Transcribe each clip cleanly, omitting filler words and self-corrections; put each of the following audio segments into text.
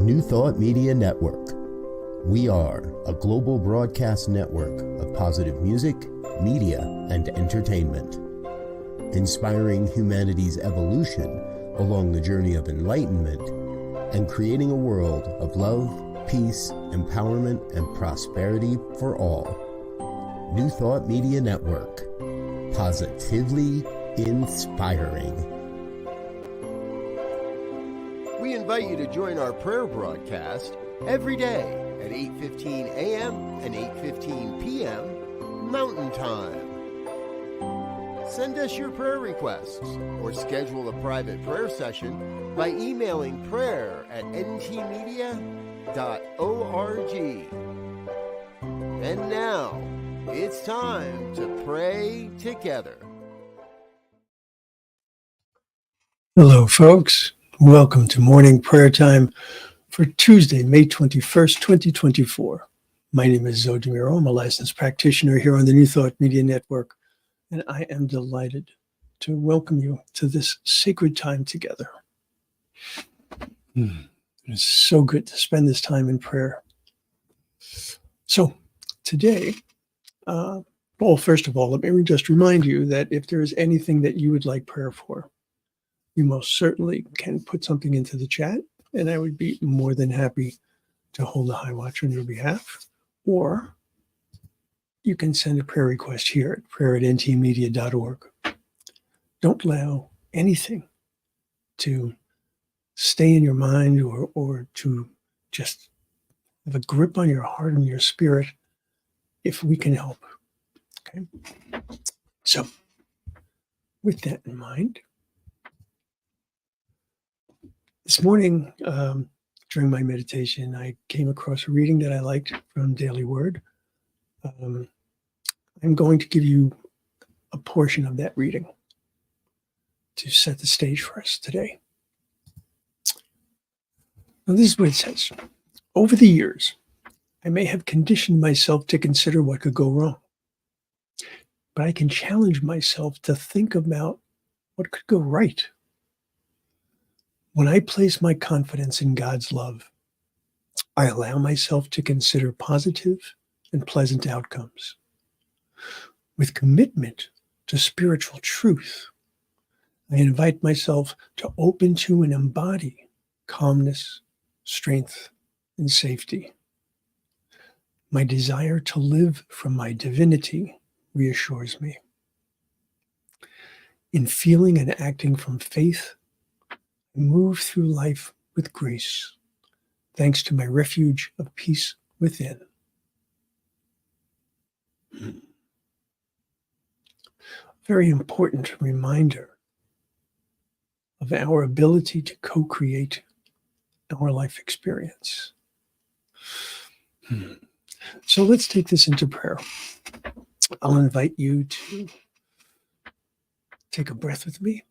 New Thought Media Network. We are a global broadcast network of positive music, media, and entertainment, inspiring humanity's evolution along the journey of enlightenment and creating a world of love, peace, empowerment, and prosperity for all. New Thought Media Network. Positively inspiring. We invite you to join our prayer broadcast every day at 8:15 a.m. and 8:15 p.m. Mountain Time. Send us your prayer requests or schedule a private prayer session by emailing prayer@ntmedia.org. And now, it's time to pray together. Hello, folks. Welcome to morning prayer time for Tuesday, May 21st, 2024. My name is Muro. I'm a licensed practitioner here on the New Thought Media Network, and I am delighted to welcome you to this sacred time together. It's so good to spend this time in prayer. So today, first of all, let me just remind you that if there is anything that you would like prayer for, you most certainly can put something into the chat, and I would be more than happy to hold a high watch on your behalf. Or you can send a prayer request here at prayer@ntmedia.org. Don't allow anything to stay in your mind or to just have a grip on your heart and your spirit if we can help. Okay? So, with that in mind, this morning, during my meditation, I came across a reading that I liked from Daily Word. I'm going to give you a portion of that reading to set the stage for us today. Now, this is what it says. Over the years, I may have conditioned myself to consider what could go wrong, but I can challenge myself to think about what could go right. When I place my confidence in God's love, I allow myself to consider positive and pleasant outcomes. With commitment to spiritual truth, I invite myself to open to and embody calmness, strength, and safety. My desire to live from my divinity reassures me. In feeling and acting from faith, move through life with grace, thanks to my refuge of peace within. Very important reminder of our ability to co-create our life experience. So let's take this into prayer. I'll invite you to take a breath with me.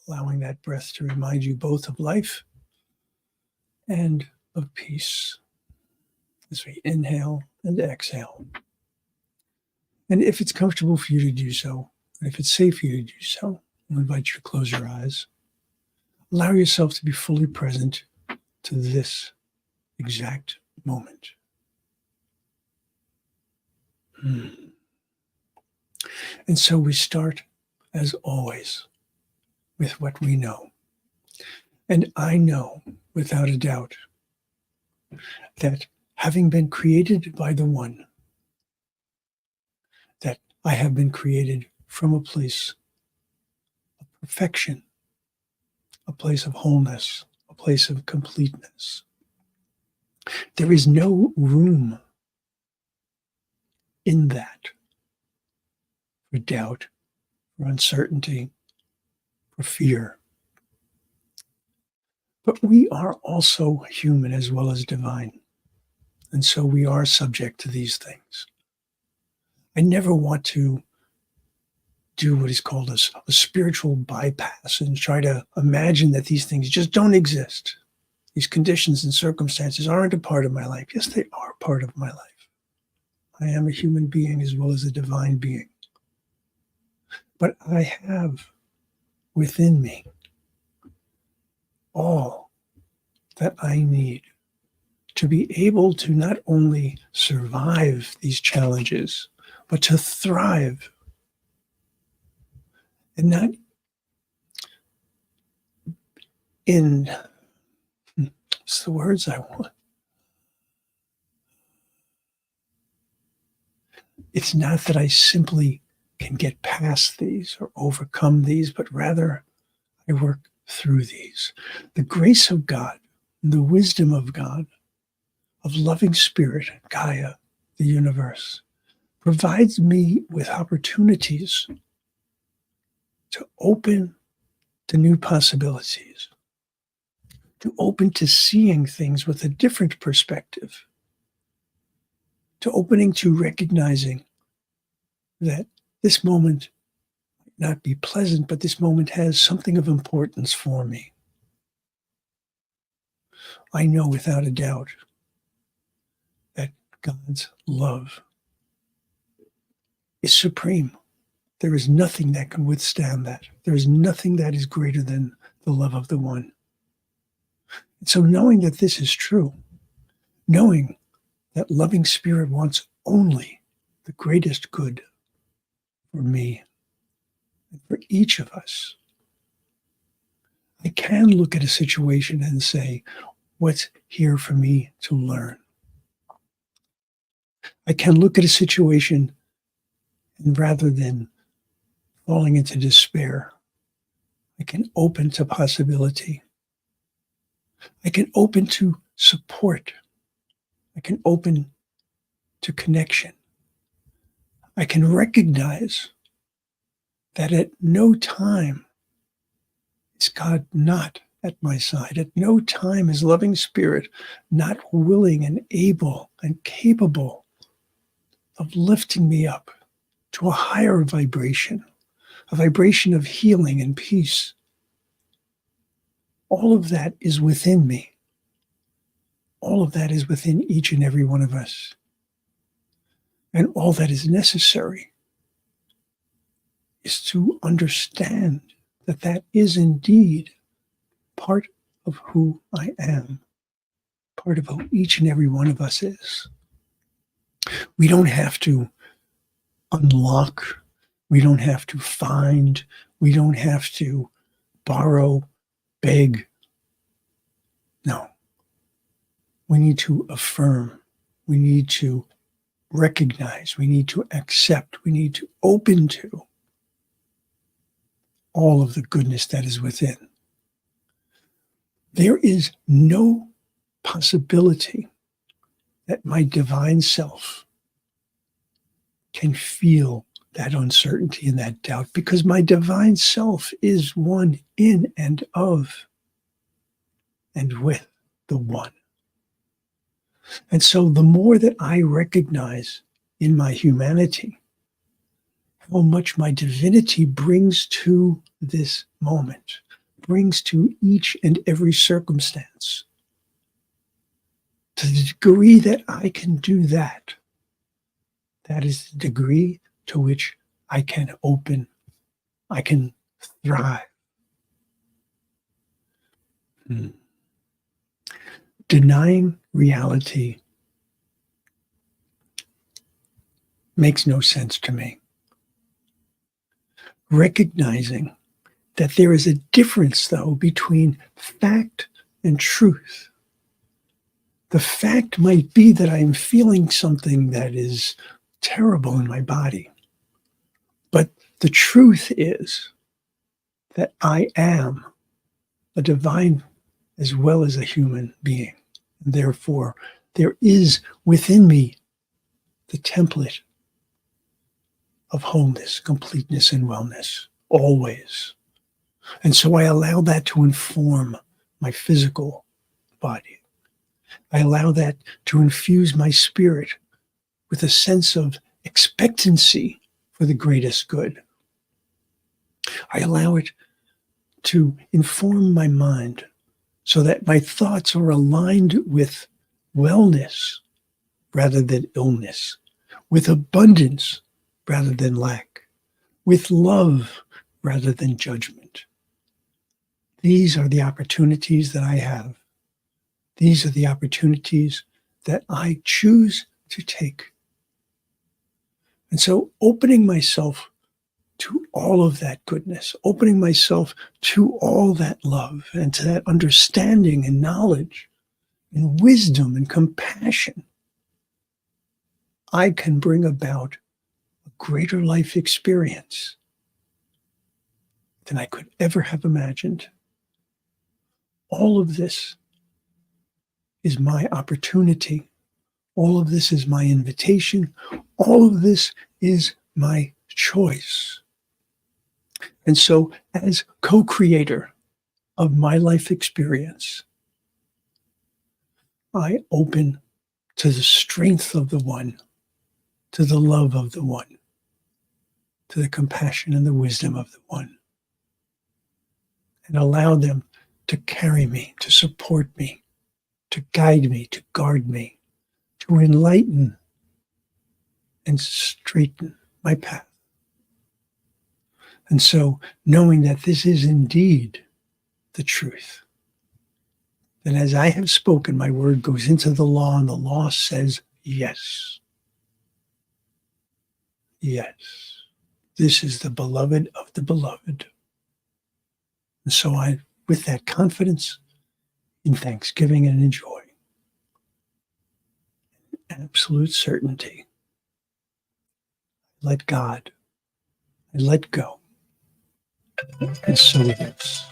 Allowing that breath to remind you both of life and of peace as we inhale and exhale. And if it's comfortable for you to do so, and if it's safe for you to do so, I'll invite you to close your eyes. Allow yourself to be fully present to this exact moment. And so we start, as always, with what we know. And I know without a doubt that having been created by the One, that I have been created from a place of perfection, a place of wholeness, a place of completeness. There is no room in that for doubt, for uncertainty, for fear. But we are also human as well as divine. And so we are subject to these things. I never want to do what is called a spiritual bypass and try to imagine that these things just don't exist. These conditions and circumstances aren't a part of my life. Yes, they are part of my life. I am a human being as well as a divine being. But I have within me all that I need to be able to not only survive these challenges, but to thrive. And not in, what's the words I want? It's not that I simply can get past these or overcome these, but rather I work through these. The grace of God, the wisdom of God, of loving spirit, Gaia, the universe, provides me with opportunities to open to new possibilities, to open to seeing things with a different perspective, to opening to recognizing that this moment might not be pleasant, but this moment has something of importance for me. I know without a doubt that God's love is supreme. There is nothing that can withstand that. There is nothing that is greater than the love of the one. And so knowing that this is true, knowing that loving spirit wants only the greatest good for me and for each of us, I can look at a situation and say, what's here for me to learn? I can look at a situation and rather than falling into despair, I can open to possibility. I can open to support. I can open to connection. I can recognize that at no time is God not at my side. At no time is loving spirit not willing and able and capable of lifting me up to a higher vibration, a vibration of healing and peace. All of that is within me. All of that is within each and every one of us. And all that is necessary is to understand that that is indeed part of who I am, part of who each and every one of us is. We don't have to unlock, we don't have to find, we don't have to borrow, beg. No. We need to affirm, we need to recognize, we need to accept, we need to open to all of the goodness that is within. There is no possibility that my divine self can feel that uncertainty and that doubt, because my divine self is one in and of and with the one. And so the more that I recognize in my humanity how much my divinity brings to this moment, brings to each and every circumstance, to the degree that I can do that, that is the degree to which I can open, I can thrive. Denying reality makes no sense to me. Recognizing that there is a difference, though, between fact and truth. The fact might be that I am feeling something that is terrible in my body. But the truth is that I am a divine as well as a human being. And therefore, there is within me the template of wholeness, completeness, and wellness, always. And so I allow that to inform my physical body. I allow that to infuse my spirit with a sense of expectancy for the greatest good. I allow it to inform my mind so that my thoughts are aligned with wellness rather than illness, with abundance rather than lack, with love rather than judgment. These are the opportunities that I have. These are the opportunities that I choose to take. And so opening myself to all of that goodness, opening myself to all that love and to that understanding and knowledge and wisdom and compassion, I can bring about a greater life experience than I could ever have imagined. All of this is my opportunity. All of this is my invitation. All of this is my choice. And so, as co-creator of my life experience, I open to the strength of the one, to the love of the one, to the compassion and the wisdom of the one, and allow them to carry me, to support me, to guide me, to guard me, to enlighten and straighten my path. And so, knowing that this is indeed the truth, that as I have spoken, my word goes into the law, and the law says, yes. Yes. This is the beloved of the beloved. And so I, with that confidence, in thanksgiving and in joy, absolute certainty, let God, I let go. And so it is.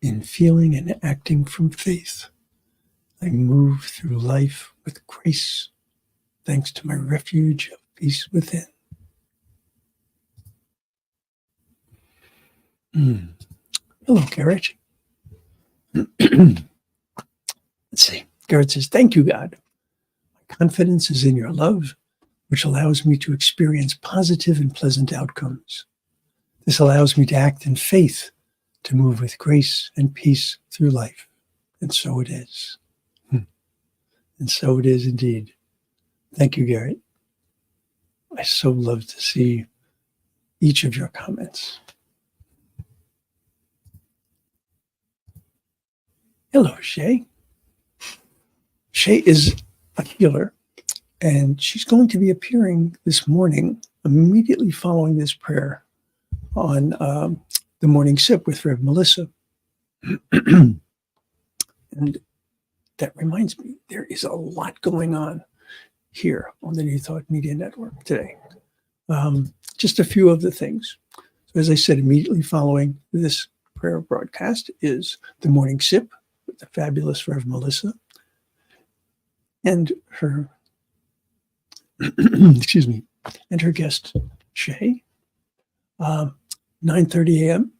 In feeling and acting from faith, I move through life with grace, thanks to my refuge of peace within. Hello, Garrett. Let's see. Garrett says, thank you, God. My confidence is in your love, which allows me to experience positive and pleasant outcomes. This allows me to act in faith, to move with grace and peace through life. And so it is. And so it is indeed. Thank you, Garrett. I so love to see each of your comments. Hello, Shay. Shay is a healer, and she's going to be appearing this morning, immediately following this prayer, on the Morning Sip with Rev Melissa. And that reminds me, there is a lot going on here on the New Thought Media Network today. Just a few of the things. So as I said, immediately following this prayer broadcast is the Morning Sip with the fabulous Rev Melissa and her, excuse me, and her guest, Shay. 9:30 a.m.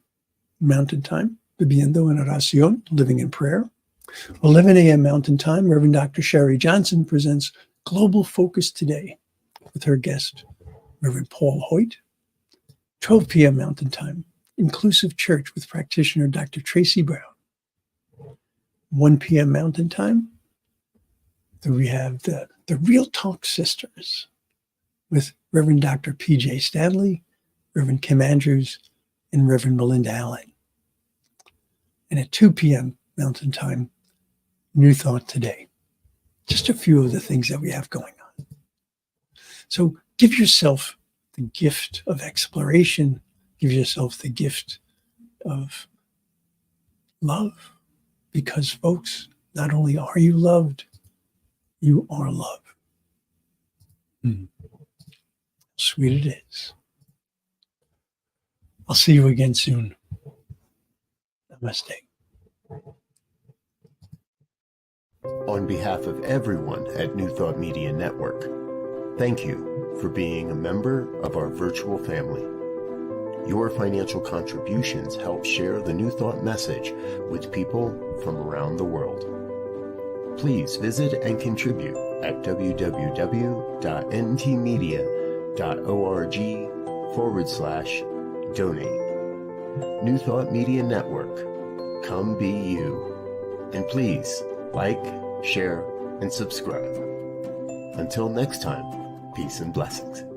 Mountain Time, Viviendo en Oración, Living in Prayer. 11 a.m. Mountain Time, Reverend Dr. Sherry Johnson presents Global Focus Today with her guest, Reverend Paul Hoyt. 12 p.m. Mountain Time, Inclusive Church with Practitioner Dr. Tracy Brown. 1 p.m. Mountain Time, we have the Real Talk Sisters with Reverend Dr. P.J. Stanley, Reverend Kim Andrews, and Reverend Melinda Allen. And at 2 p.m. Mountain Time, New Thought Today. Just a few of the things that we have going on. So give yourself the gift of exploration. Give yourself the gift of love. Because, folks, not only are you loved, you are love. Sweet it is. I'll see you again soon. Namaste. On behalf of everyone at New Thought Media Network, thank you for being a member of our virtual family. Your financial contributions help share the New Thought message with people from around the world. Please visit and contribute at www.ntmedia.org/donate. New Thought Media Network. Come be you. And please like, share, and subscribe. Until next time, peace and blessings.